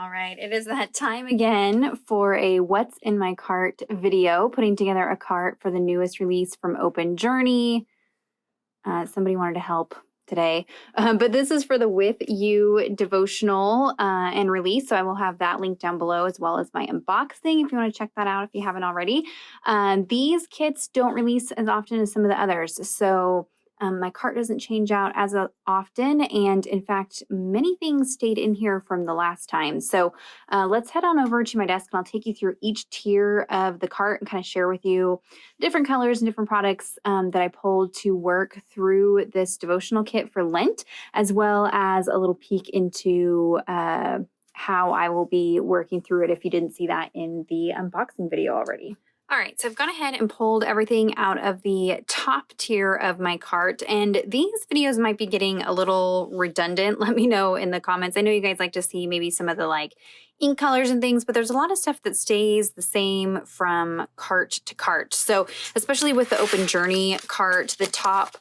All right, it is that time again for a What's in My Cart video, putting together a cart for the newest release from Open Journey. Somebody wanted to help today, but this is for the With You devotional and release, so I will have that link down below as well as my unboxing if you want to check that out if you haven't already. These kits don't release as often as some of the others, so my cart doesn't change out as often, and in fact, many things stayed in here from the last time. So let's head on over to my desk and I'll take you through each tier of the cart and kind of share with you different colors and different products that I pulled to work through this devotional kit for Lent, as well as a little peek into how I will be working through it if you didn't see that in the unboxing video already. All right, so I've gone ahead and pulled everything out of the top tier of my cart, and these videos might be getting a little redundant. Let me know in the comments. I know you guys like to see maybe some of the like ink colors and things, but there's a lot of stuff that stays the same from cart to cart. So especially with the Open Journey cart, the top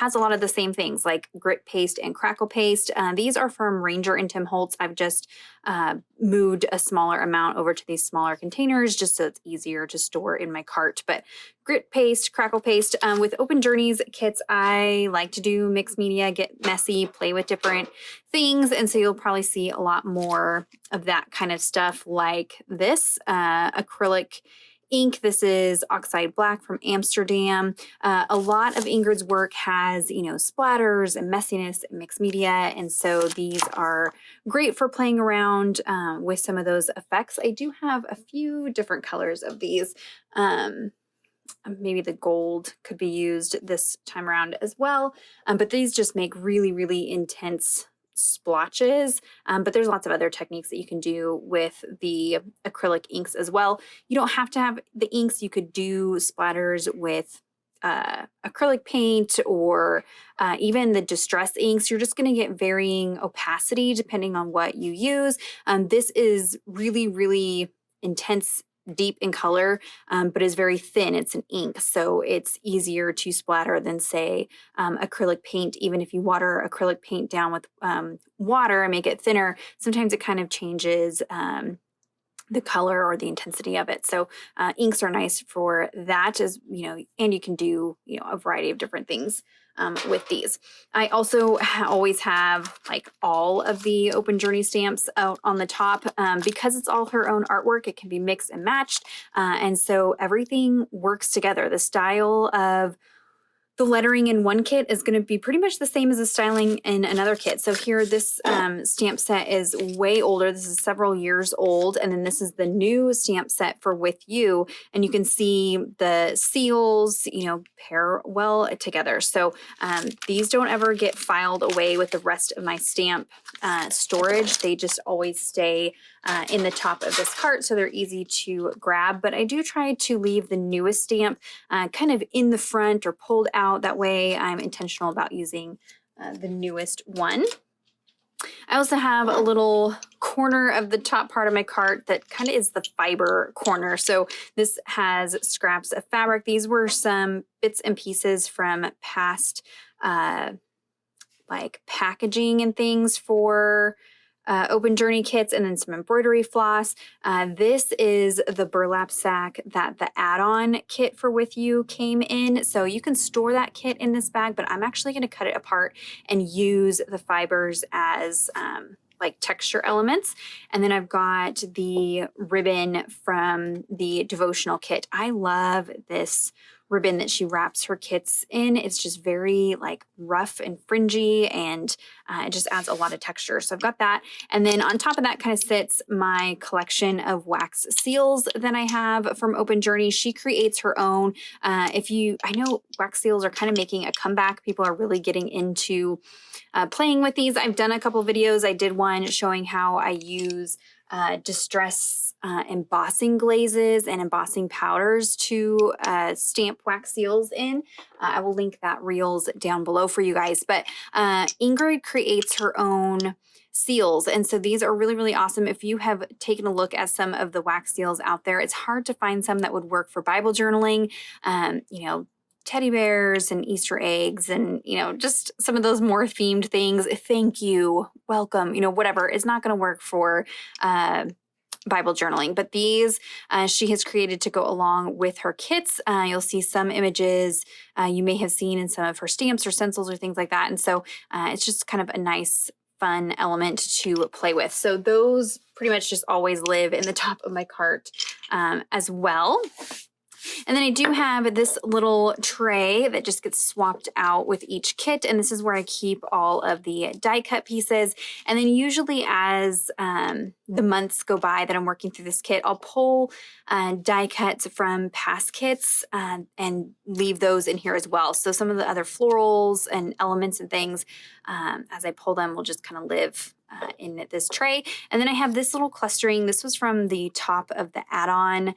has a lot of the same things like grit paste and crackle paste. These are from Ranger and Tim Holtz. I've just moved a smaller amount over to these smaller containers just so it's easier to store in my cart. But grit paste, crackle paste. With Open Journeys kits, I like to do mixed media, get messy, play with different things. And so you'll probably see a lot more of that kind of stuff like this acrylic ink. This is Oxide Black from Amsterdam. A lot of Ingrid's work has, splatters and messiness and mixed media. And so these are great for playing around with some of those effects. I do have a few different colors of these. Maybe the gold could be used this time around as well. But these just make really, really intense splotches, but there's lots of other techniques that you can do with the acrylic inks as well. You don't have to have the inks. You could do splatters with acrylic paint or even the distress inks. You're just going to get varying opacity depending on what you use. This is really, really intense, deep in color, but is very thin. It's an ink, so it's easier to splatter than, say, acrylic paint. Even if you water acrylic paint down with water and make it thinner, sometimes it kind of changes the color or the intensity of it. So inks are nice for that, as and you can do a variety of different things with these. I also always have like all of the Open Journey stamps out on the top because it's all her own artwork. It can be mixed and matched, and so everything works together. The style of the lettering in one kit is going to be pretty much the same as the styling in another kit. So here, this stamp set is way older. This is several years old. And then this is the new stamp set for With You. And you can see the seals, pair well together. So these don't ever get filed away with the rest of my stamp storage. They just always stay in the top of this cart, so they're easy to grab. But I do try to leave the newest stamp kind of in the front or pulled out. That way I'm intentional about using the newest one. I also have a little corner of the top part of my cart that kind of is the fiber corner. So this has scraps of fabric. These were some bits and pieces from past like packaging and things for Open Journey kits, and then some embroidery floss. This is the burlap sack that the add-on kit for With You came in. So you can store that kit in this bag, but I'm actually going to cut it apart and use the fibers as like texture elements. And then I've got the ribbon from the devotional kit. I love this ribbon that she wraps her kits in. It's just very like rough and fringy, and it just adds a lot of texture. So I've got that. And then on top of that kind of sits my collection of wax seals that I have from Open Journey. She creates her own. I know wax seals are kind of making a comeback. People are really getting into playing with these. I've done a couple videos. I did one showing how I use distress embossing glazes and embossing powders to stamp wax seals in. I will link that reels down below for you guys. But Ingrid creates her own seals, and so these are really, really awesome. If you have taken a look at some of the wax seals out there, it's hard to find some that would work for Bible journaling. teddy bears and Easter eggs and, you know, just some of those more themed things. Thank you, welcome, you know, whatever. It's not going to work for Bible journaling, but these she has created to go along with her kits. You'll see some images you may have seen in some of her stamps or stencils or things like that. And so it's just kind of a nice, fun element to play with. So those pretty much just always live in the top of my cart as well. And then I do have this little tray that just gets swapped out with each kit. And this is where I keep all of the die cut pieces. And then usually as the months go by that I'm working through this kit, I'll pull die cuts from past kits and leave those in here as well. So some of the other florals and elements and things, as I pull them, will just kind of live in this tray. And then I have this little clustering. This was from the top of the add-on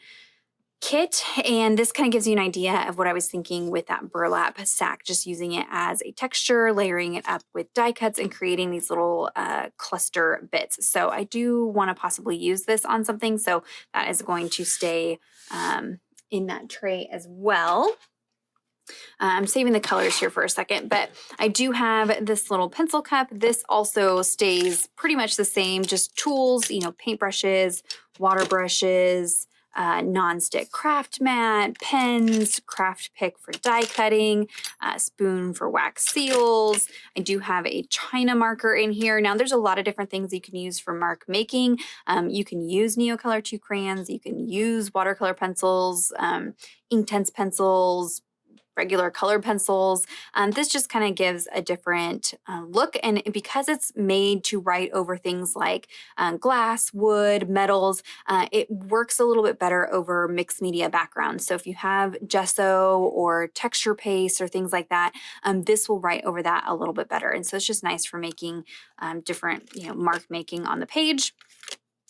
kit, and this kind of gives you an idea of what I was thinking with that burlap sack, just using it as a texture, layering it up with die cuts and creating these little cluster bits. So I do want to possibly use this on something, so that is going to stay in that tray as well. I'm saving the colors here for a second, but I do have this little pencil cup. This also stays pretty much the same, just tools, you know, paintbrushes, water brushes, non-stick craft mat, pens, craft pick for die cutting, spoon for wax seals. I do have a China marker in here. Now there's a lot of different things you can use for mark making. You can use Neocolor 2 crayons, you can use watercolor pencils, Inktense pencils, regular colored pencils. This just kind of gives a different look, and because it's made to write over things like glass, wood, metals, it works a little bit better over mixed media backgrounds. So if you have gesso or texture paste or things like that, this will write over that a little bit better. And so it's just nice for making different, you know, mark making on the page.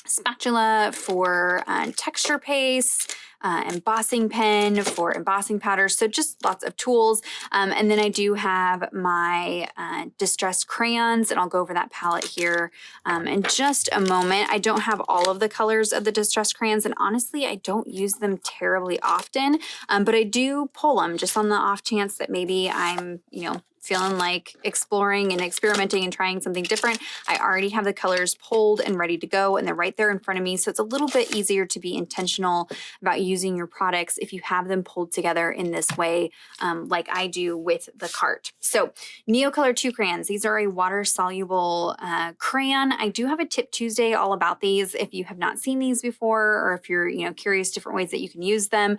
Spatula for texture paste, embossing pen for embossing powder. So just lots of tools. And then I do have my distressed crayons, and I'll go over that palette here in just a moment. I don't have all of the colors of the distressed crayons, and honestly, I don't use them terribly often, but I do pull them just on the off chance that maybe I'm, you know, feeling like exploring and experimenting and trying something different. I already have the colors pulled and ready to go, and they're right there in front of me. So it's a little bit easier to be intentional about using your products if you have them pulled together in this way, like I do with the cart. So Neocolor 2 crayons. These are a water-soluble crayon. I do have a Tip Tuesday all about these. If you have not seen these before, or if you're, you know, curious different ways that you can use them,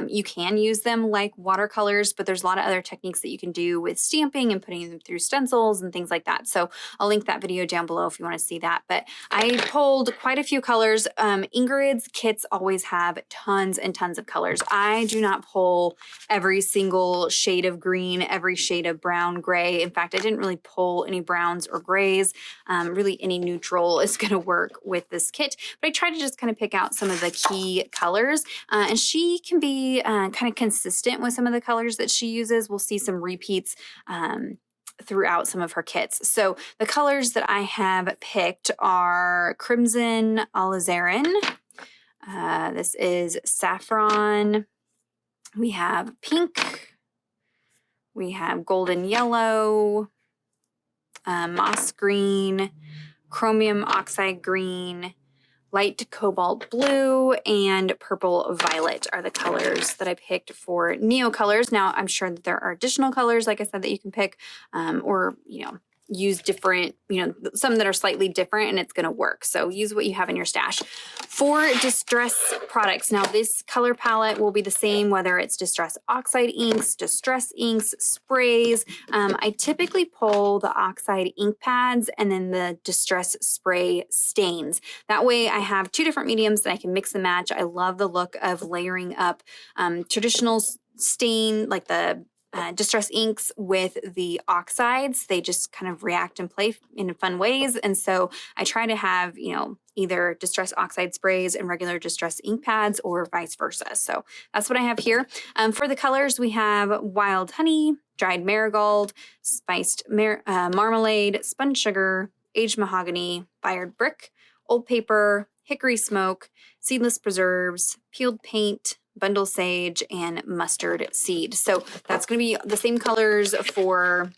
you can use them like watercolors, but there's a lot of other techniques that you can do with stamping and putting them through stencils and things like that. So I'll link that video down below if you want to see that. But I pulled quite a few colors. Ingrid's kits always have tons and tons of colors. I do not pull every single shade of green, every shade of brown, gray. In fact, I didn't really pull any browns or grays. Really any neutral is going to work with this kit. But I try to just kind of pick out some of the key colors. And she can be kind of consistent with some of the colors that she uses. We'll see some repeats throughout some of her kits. So the colors that I have picked are Crimson Alizarin. This is Saffron. We have Pink. We have Golden Yellow, Moss Green, Chromium Oxide Green, Light Cobalt Blue, and Purple Violet are the colors that I picked for Neocolors. Now, I'm sure that there are additional colors, like I said, that you can pick, or, you know, use different, you know, some that are slightly different, and it's going to work. So use what you have in your stash. For Distress products, now this color palette will be the same whether it's Distress Oxide inks, Distress inks, sprays. I typically pull the Oxide ink pads and then the Distress spray stains. That way I have two different mediums that I can mix and match. I love the look of layering up traditional stain, like the Distress inks with the oxides. They just kind of react and play in fun ways. And so I try to have, you know, either Distress oxide sprays and regular Distress ink pads, or vice versa. So that's what I have here. For the colors, we have Wild Honey, Dried Marigold, Spiced Marmalade, Spun Sugar, Aged Mahogany, Fired Brick, Old Paper, Hickory Smoke, Seedless Preserves, Peeled Paint, bundle sage, and mustard seed. So that's going to be the same colors for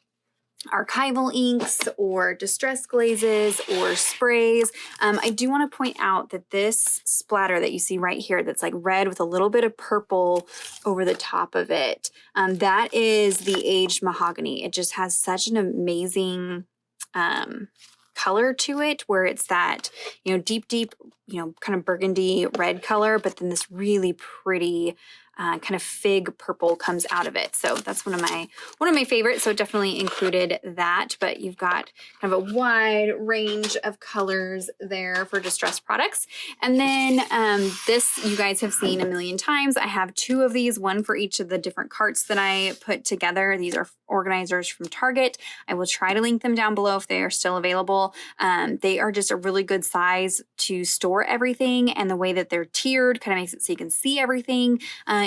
archival inks or distress glazes or sprays. I do want to point out that this splatter that you see right here that's like red with a little bit of purple over the top of it, that is the aged mahogany. It just has such an amazing color to it, where it's that, deep, kind of burgundy red color, but then this really pretty kind of fig purple comes out of it. So that's one of my favorites. So definitely included that, but you've got kind of a wide range of colors there for distressed products. And then this you guys have seen a million times. I have 2 of these, one for each of the different carts that I put together. These are organizers from Target. I will try to link them down below if they are still available. They are just a really good size to store everything, and the way that they're tiered kind of makes it so you can see everything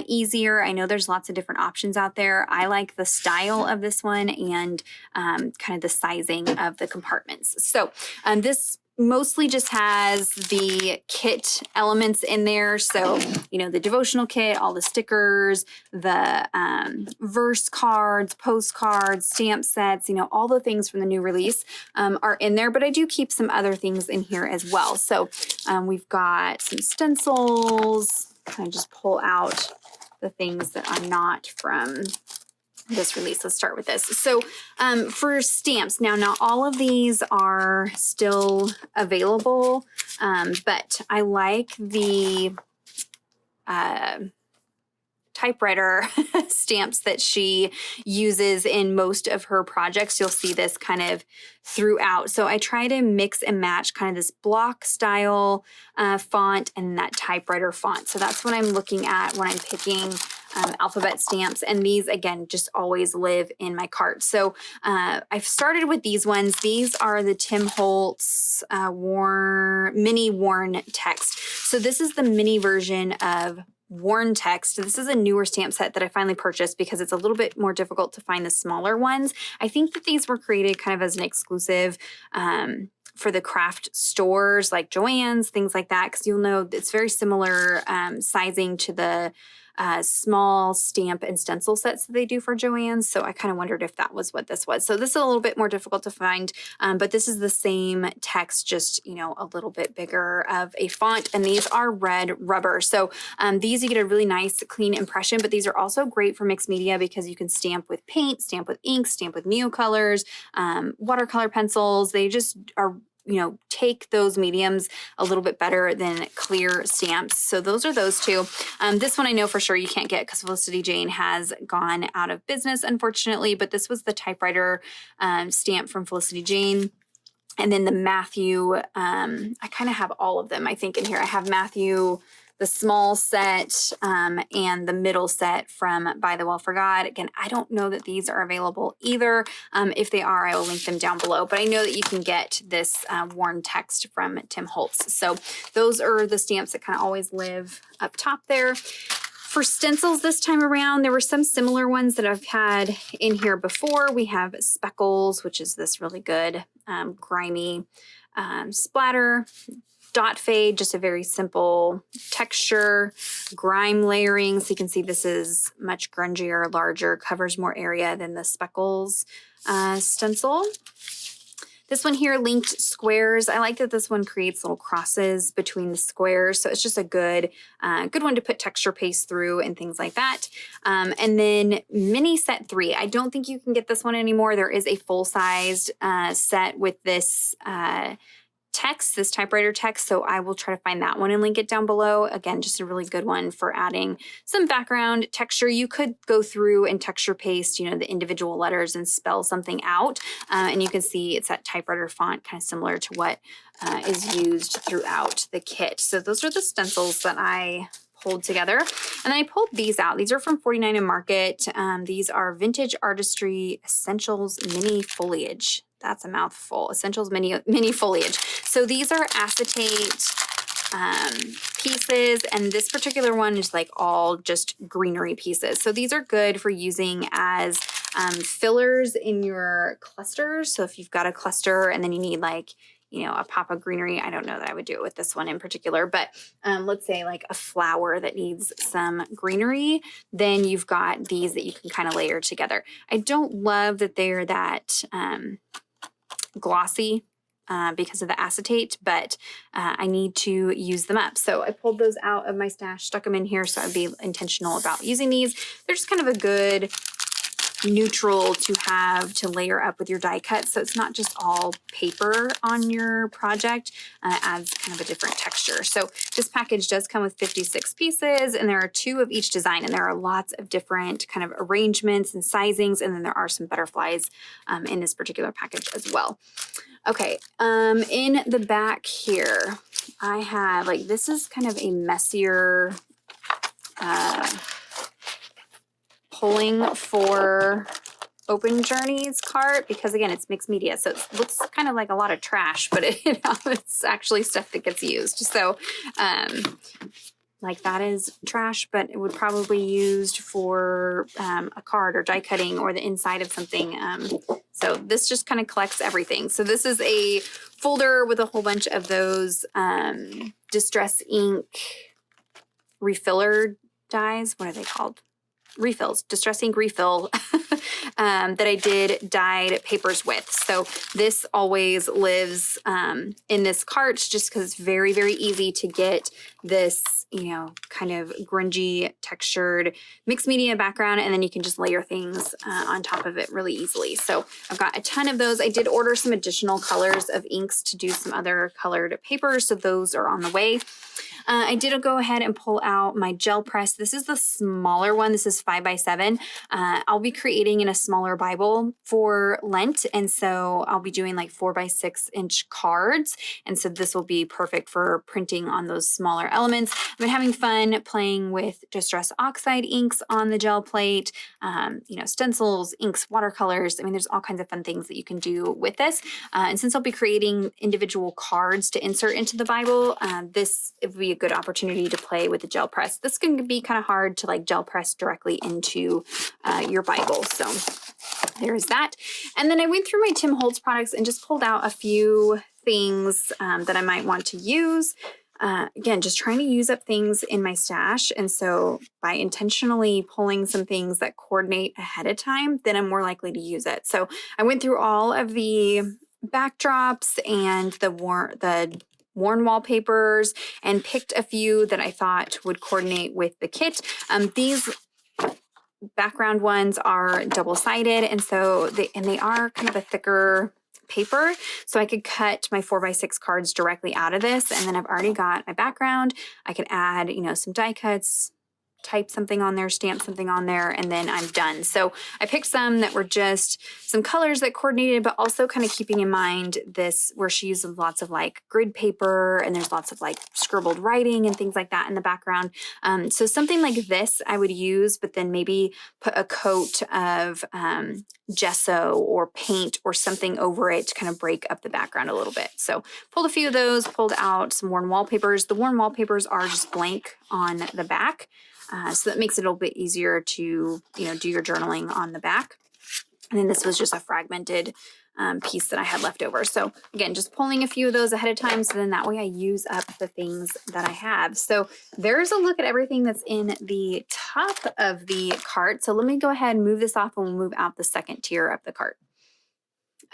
easier. I know there's lots of different options out there. I like the style of this one and kind of the sizing of the compartments. So this mostly just has the kit elements in there. So, the devotional kit, all the stickers, the verse cards, postcards, stamp sets, all the things from the new release are in there, but I do keep some other things in here as well. So we've got some stencils. Kind of just pull out the things that are not from this release. Let's start with this. So for stamps, now not all of these are still available, but I like the typewriter stamps that she uses in most of her projects. You'll see this kind of throughout. So I try to mix and match kind of this block style font and that typewriter font. So that's what I'm looking at when I'm picking alphabet stamps. And these, again, just always live in my cart. So I've started with these ones. These are the Tim Holtz mini worn text. So this is the mini version of worn text. This is a newer stamp set that I finally purchased because it's a little bit more difficult to find the smaller ones. I think that these were created kind of as an exclusive for the craft stores like Joann's, things like that, because you'll know it's very similar sizing to the small stamp and stencil sets that they do for Joann's. So I kind of wondered if that was what this was. So this is a little bit more difficult to find, but this is the same text, just, a little bit bigger of a font. And these are red rubber. So these you get a really nice clean impression, but these are also great for mixed media because you can stamp with paint, stamp with ink, stamp with neocolors, watercolor pencils. They just are take those mediums a little bit better than clear stamps. So those are those 2. This one I know for sure you can't get because Felicity Jane has gone out of business, unfortunately, but this was the typewriter stamp from Felicity Jane. And then the Matthew, I kind of have all of them, I think, in here. I have Matthew, the small set, and the middle set from By the Well for God. Again, I don't know that these are available either. If they are, I will link them down below. But I know that you can get this worn text from Tim Holtz. So those are the stamps that kind of always live up top there. For stencils this time around, there were some similar ones that I've had in here before. We have Speckles, which is this really good grimy splatter. Dot fade, just a very simple texture. Grime layering, so you can see this is much grungier, larger, covers more area than the Speckles stencil. This one here, linked squares. I like that this one creates little crosses between the squares, so it's just a good one to put texture paste through and things like that. And then mini set 3. I don't think you can get this one anymore. There is a full-sized set with this text, this typewriter text, so I will try to find that one and link it down below. Again, just a really good one for adding some background texture. You could go through and texture paste, the individual letters and spell something out, and you can see it's that typewriter font, kind of similar to what is used throughout the kit. So those are the stencils that I pulled together. And then I pulled these out. These are from 49 and Market. These are Vintage Artistry Essentials Mini Foliage. That's a mouthful. Essentials mini foliage. So these are acetate pieces, and this particular one is like all just greenery pieces. So these are good for using as fillers in your clusters. So if you've got a cluster and then you need like, you know, a pop of greenery. I don't know that I would do it with this one in particular, but let's say like a flower that needs some greenery, then you've got these that you can kind of layer together. I don't love that they're that glossy because of the acetate, but I need to use them up. So I pulled those out of my stash, stuck them in here so I'd be intentional about using these. They're just kind of a good neutral to have to layer up with your die cut, so it's not just all paper on your project. Adds kind of a different texture. So this package does come with 56 pieces, and there are 2 of each design, and there are lots of different kind of arrangements and sizings, and then there are some butterflies in this particular package as well. Okay, in the back here, I have like, this is kind of a messier pulling for Open Journey's cart, because again, it's mixed media, so it looks kind of like a lot of trash, but it's actually stuff that gets used. So like that is trash, but it would probably used for a card or die cutting or the inside of something. So this just kind of collects everything. So this is a folder with a whole bunch of those Distress ink refiller dies. What are they called? Refills, Distress ink refill that I did dyed papers with. So this always lives in this cart just because it's very, very easy to get this, you know, kind of grungy textured mixed media background, and then you can just layer things on top of it really easily. So I've got a ton of those. I did order some additional colors of inks to do some other colored papers, so those are on the way. I did go ahead and pull out my gel press. This is the smaller one. This is 5x7. I'll be creating in a smaller Bible for Lent, and so I'll be doing like 4x6 inch cards, and so this will be perfect for printing on those smaller elements. I've been having fun playing with Distress Oxide inks on the gel plate, you know, stencils, inks, watercolors. I mean, there's all kinds of fun things that you can do with this. And since I'll be creating individual cards to insert into the Bible, this would be a good opportunity to play with the gel press. This can be kind of hard to like gel press directly into your Bible. So there's that. And then I went through my Tim Holtz products and just pulled out a few things that I might want to use. Again, just trying to use up things in my stash. And so by intentionally pulling some things that coordinate ahead of time, then I'm more likely to use it. So I went through all of the backdrops and the worn wallpapers and picked a few that I thought would coordinate with the kit. These background ones are double-sided, and so they are kind of a thicker paper, so I could cut my 4x6 cards directly out of this, and then I've already got my background. I could add, you know, some die cuts, type something on there, stamp something on there, and then I'm done. So I picked some that were just some colors that coordinated, but also kind of keeping in mind this, where she uses lots of like grid paper, and there's lots of like scribbled writing and things like that in the background. So something like this I would use, but then maybe put a coat of gesso or paint or something over it to kind of break up the background a little bit. So pulled a few of those, pulled out some worn wallpapers. The worn wallpapers are just blank on the back. So that makes it a little bit easier to, you know, do your journaling on the back. And then this was just a fragmented piece that I had left over. So again, just pulling a few of those ahead of time, so then that way I use up the things that I have. So there's a look at everything that's in the top of the cart. So let me go ahead and move this off, and we'll move out the second tier of the cart.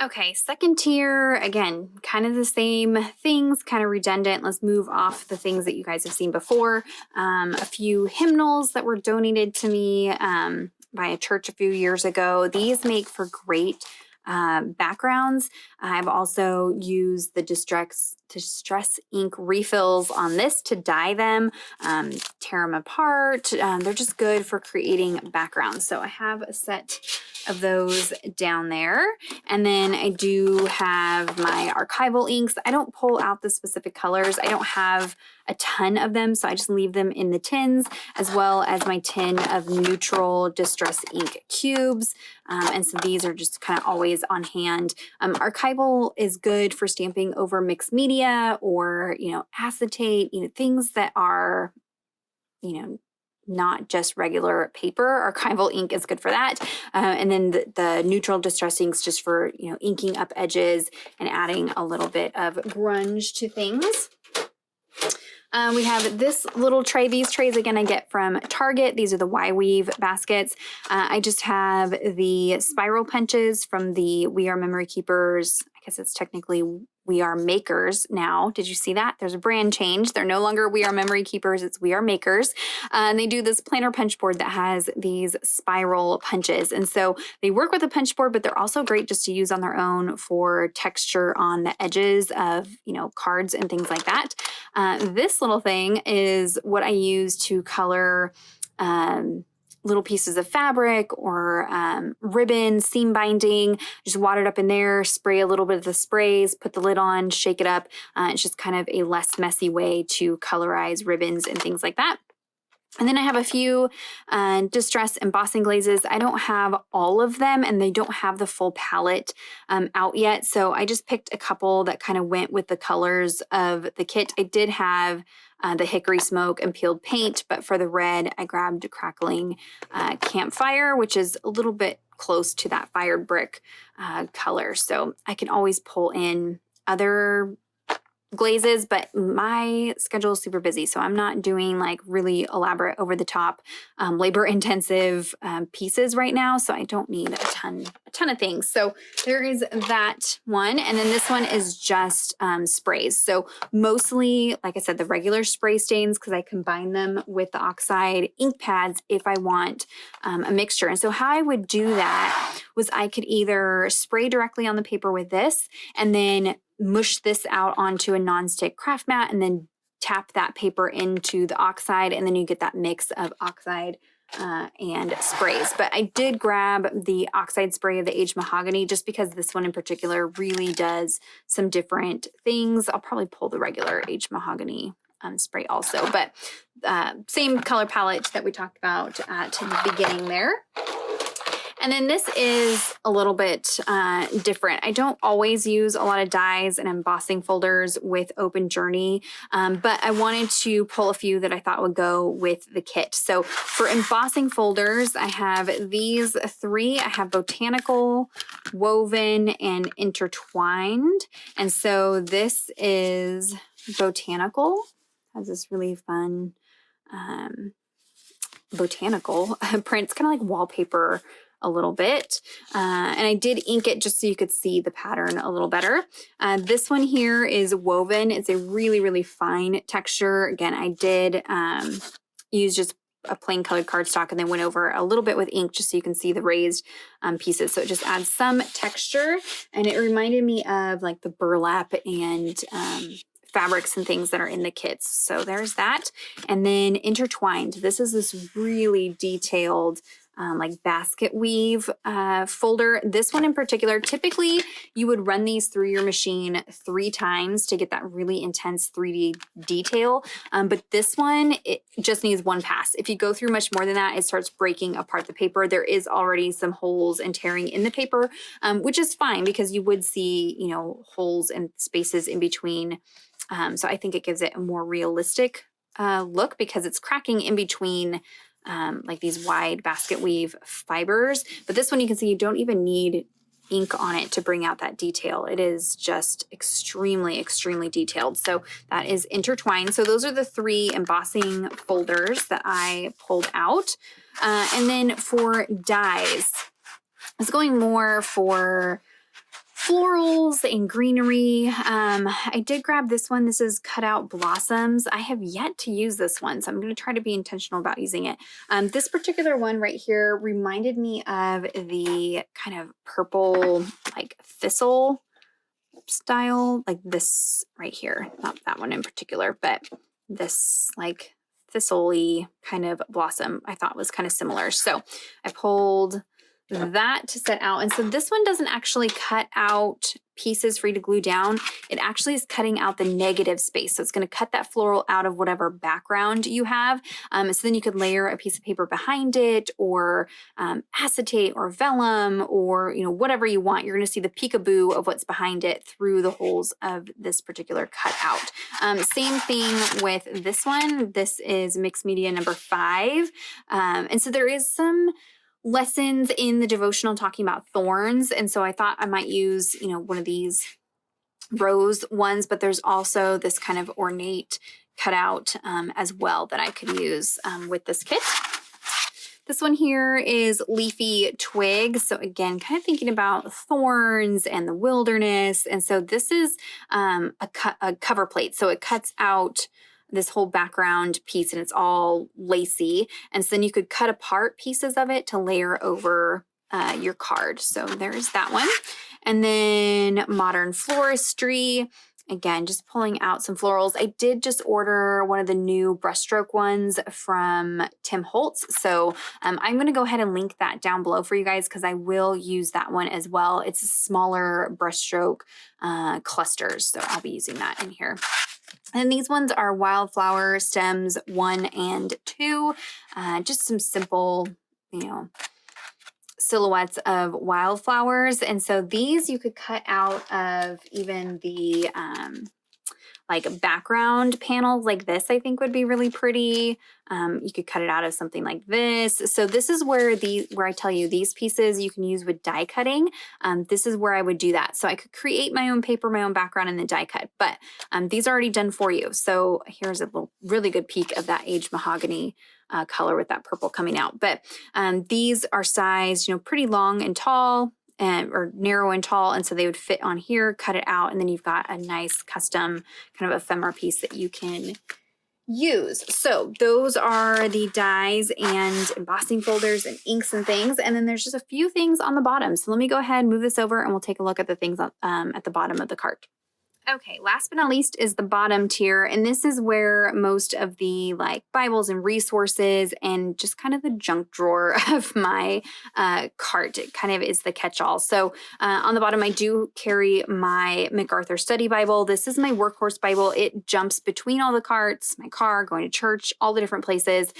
Okay, second tier, again, kind of the same things, kind of redundant. Let's move off the things that you guys have seen before. A few hymnals that were donated to me by a church a few years ago. These make for great backgrounds. I've also used the Distress ink refills on this to dye them, tear them apart. They're just good for creating backgrounds. So I have a set of those down there. And then I do have my archival inks. I don't pull out the specific colors. I don't have a ton of them, so I just leave them in the tins, as well as my tin of neutral Distress ink cubes. And so these are just kind of always on hand. Archival is good for stamping over mixed media or, you know, acetate, you know, things that are, you know, not just regular paper. Archival ink is good for that. And then the neutral distress inks just for, you know, inking up edges and adding a little bit of grunge to things. We have this little tray. These trays, again, I get from Target. These are the Y-Weave baskets. I just have the spiral punches from the We Are Memory Keepers. I guess it's technically We Are Makers now. Did you see that? There's a brand change. They're no longer We Are Memory Keepers. It's We Are Makers. And they do this planner punch board that has these spiral punches. And so they work with a punch board, but they're also great just to use on their own for texture on the edges of, you know, cards and things like that. This little thing is what I use to color little pieces of fabric or ribbon, seam binding. Just wad it up in there, spray a little bit of the sprays, put the lid on, shake it up. It's just kind of a less messy way to colorize ribbons and things like that. And then I have a few distress embossing glazes. I don't have all of them, and they don't have the full palette out yet. So I just picked a couple that kind of went with the colors of the kit. I did have the hickory smoke and peeled paint, but for the red, I grabbed crackling campfire, which is a little bit close to that fired brick color. So I can always pull in other glazes, but my schedule is super busy, so I'm not doing like really elaborate, over the top, labor intensive pieces right now. So I don't need a ton of things. So there is that one, and then this one is just sprays. So mostly, like I said, the regular spray stains, because I combine them with the oxide ink pads if I want a mixture. And so how I would do that was I could either spray directly on the paper with this, and then mush this out onto a nonstick craft mat, and then tap that paper into the oxide, and then you get that mix of oxide and sprays. But I did grab the oxide spray of the aged mahogany just because this one in particular really does some different things. I'll probably pull the regular aged mahogany spray also, but same color palette that we talked about at the beginning there. And then this is a little bit different. I don't always use a lot of dies and embossing folders with Open Journey, but I wanted to pull a few that I thought would go with the kit. So for embossing folders, I have these three. I have Botanical, Woven, and Intertwined. And so this is Botanical. It has this really fun botanical print. It's kind of like wallpaper a little bit. And I did ink it just so you could see the pattern a little better. This one here is Woven. It's a really, really fine texture. Again, I did use just a plain colored cardstock and then went over a little bit with ink just so you can see the raised pieces. So it just adds some texture, and it reminded me of like the burlap and fabrics and things that are in the kits. So there's that. And then Intertwined. This is this really detailed like basket weave folder. This one in particular, typically you would run these through your machine 3 times to get that really intense 3D detail. But this one, it just needs 1 pass. If you go through much more than that, it starts breaking apart the paper. There is already some holes and tearing in the paper, which is fine because you would see, you know, holes and spaces in between. So I think it gives it a more realistic look because it's cracking in between like these wide basket weave fibers. But this one, you can see you don't even need ink on it to bring out that detail. It is just extremely, extremely detailed. So that is Intertwined. So those are the 3 embossing folders that I pulled out. And then for dies, I was going more for florals and greenery. I did grab this one. This is Cutout Blossoms. I have yet to use this one, so I'm going to try to be intentional about using it. This particular one right here reminded me of the kind of purple, like thistle style, like this right here. Not that one in particular, but this like thistle-y kind of blossom I thought was kind of similar. So I pulled that to set out. And so this one doesn't actually cut out pieces for you to glue down. It actually is cutting out the negative space. So it's going to cut that floral out of whatever background you have. So then you could layer a piece of paper behind it, or acetate or vellum, or whatever you want. You're going to see the peekaboo of what's behind it through the holes of this particular cutout. Same thing with this one. This is mixed media number 5. And so there is some lessons in the devotional talking about thorns. And so I thought I might use, one of these rose ones, but there's also this kind of ornate cutout as well that I could use with this kit. This one here is leafy twigs. So again, kind of thinking about thorns and the wilderness. And so this is a cover plate. So it cuts out this whole background piece and it's all lacy. And so then you could cut apart pieces of it to layer over your card. So there's that one. And then modern floristry. Again, just pulling out some florals. I did just order one of the new brushstroke ones from Tim Holtz. So I'm going to go ahead and link that down below for you guys because I will use that one as well. It's a smaller brushstroke clusters. So I'll be using that in here. And these ones are wildflower stems 1 and 2. Just some simple, silhouettes of wildflowers. And so these you could cut out of even the like background panels like this, I think would be really pretty. You could cut it out of something like this. So this is where I tell you these pieces you can use with die cutting. This is where I would do that. So I could create my own paper, my own background, and then die cut, but these are already done for you. So here's a really good peek of that aged mahogany color with that purple coming out. But these are sized, pretty long and tall. Or narrow and tall, and so they would fit on here, cut it out, and then you've got a nice custom kind of ephemera piece that you can use. So those are the dies and embossing folders and inks and things, and then there's just a few things on the bottom. So let me go ahead, move this over, and we'll take a look at the things at the bottom of the cart. Okay, last but not least is the bottom tier, and this is where most of the Bibles and resources and just kind of the junk drawer of my cart. It kind of is the catch-all. So on the bottom, I do carry my MacArthur Study Bible. This is my workhorse Bible. It jumps between all the carts, my car, going to church, all the different places.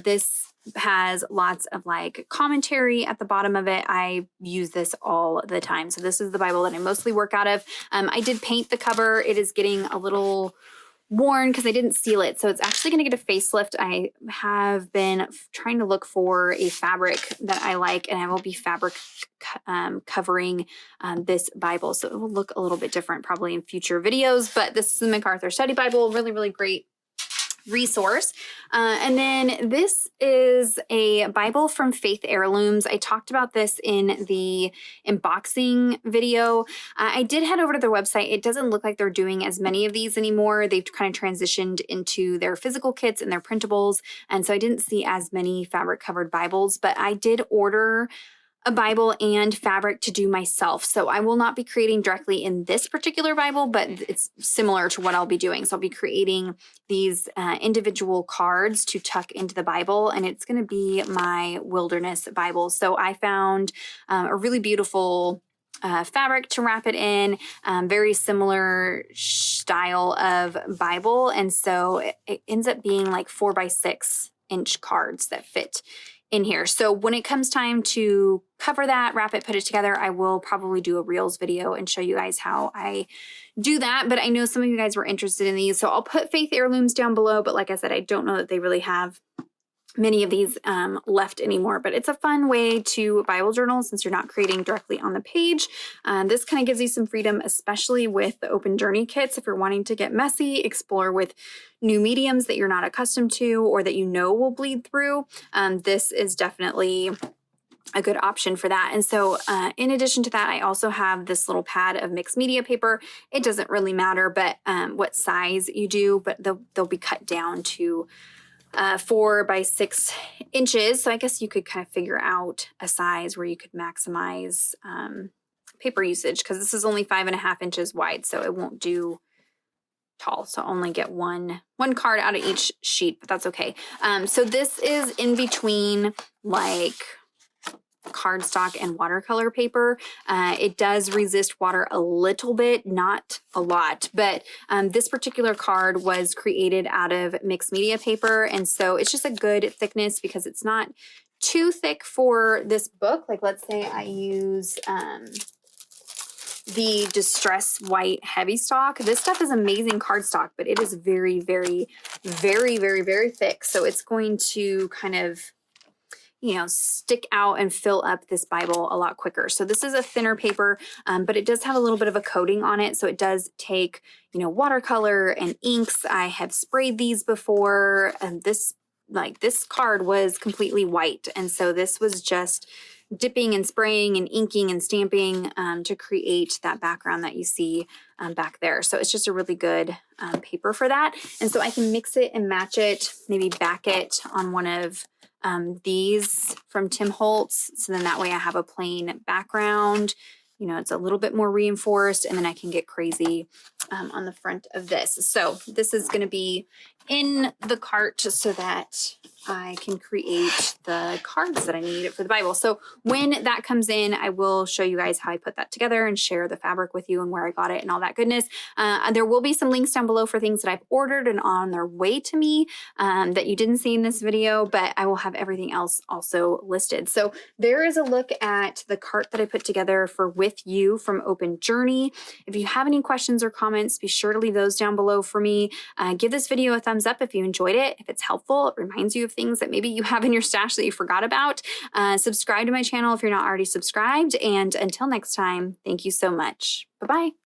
This has lots of commentary at the bottom of it. I use this all the time. So this is the Bible that I mostly work out of. I did paint the cover. It is getting a little worn because I didn't seal it. So it's actually going to get a facelift. I have been trying to look for a fabric that I like, and I will be fabric covering this Bible. So it will look a little bit different probably in future videos, but this is the MacArthur Study Bible. Really, really great resource. And then this is a Bible from Faith Heirlooms. I talked about this in the unboxing video. I did head over to their website. It doesn't look like they're doing as many of these anymore. They've kind of transitioned into their physical kits and their printables. And so I didn't see as many fabric covered Bibles, but I did order a Bible and fabric to do myself. So I will not be creating directly in this particular Bible, but it's similar to what I'll be doing. So I'll be creating these individual cards to tuck into the Bible, and it's going to be my wilderness Bible. So I found a really beautiful fabric to wrap it in, very similar style of Bible. And so it ends up being 4x6-inch cards that fit in here. So when it comes time to cover that, wrap it, put it together, I will probably do a Reels video and show you guys how I do that. But I know some of you guys were interested in these. So I'll put Faith Heirlooms down below. But like I said, I don't know that they really have many of these left anymore, but it's a fun way to Bible journal since you're not creating directly on the page. This kind of gives you some freedom, especially with the open journey kits. If you're wanting to get messy, explore with new mediums that you're not accustomed to or that will bleed through, this is definitely a good option for that. And so in addition to that, I also have this little pad of mixed media paper. It doesn't really matter but what size you do, but they'll be cut down to 4x6 inches. So I guess you could kind of figure out a size where you could maximize paper usage, because this is only 5.5 inches wide, so it won't do tall. So only get one card out of each sheet, but that's okay. So this is in between cardstock and watercolor paper. It does resist water a little bit, not a lot, but this particular card was created out of mixed media paper, and so it's just a good thickness because it's not too thick for this book. Like, let's say I use the Distress White Heavy Stock. This stuff is amazing cardstock, but it is very, very, very, very, very thick. So it's going to kind of, you know, stick out and fill up this Bible a lot quicker. So this is a thinner paper, but it does have a little bit of a coating on it. So it does take, you know, watercolor and inks. I have sprayed these before, and this card was completely white. And so this was just dipping and spraying and inking and stamping to create that background that you see back there. So it's just a really good paper for that. And so I can mix it and match it, maybe back it on one of these from Tim Holtz. So then that way I have a plain background. You know, it's a little bit more reinforced, and then I can get crazy on the front of this. So this is going to be in the cart so that I can create the cards that I need for the Bible. So when that comes in, I will show you guys how I put that together and share the fabric with you and where I got it and all that goodness. There will be some links down below for things that I've ordered and on their way to me that you didn't see in this video, but I will have everything else also listed. So there is a look at the cart that I put together for With You from Open Journey. If you have any questions or comments, be sure to leave those down below for me. Give this video a thumbs up if you enjoyed it. If it's helpful, it reminds you of things that maybe you have in your stash that you forgot about. Subscribe to my channel if you're not already subscribed. And until next time, thank you so much. Bye-bye.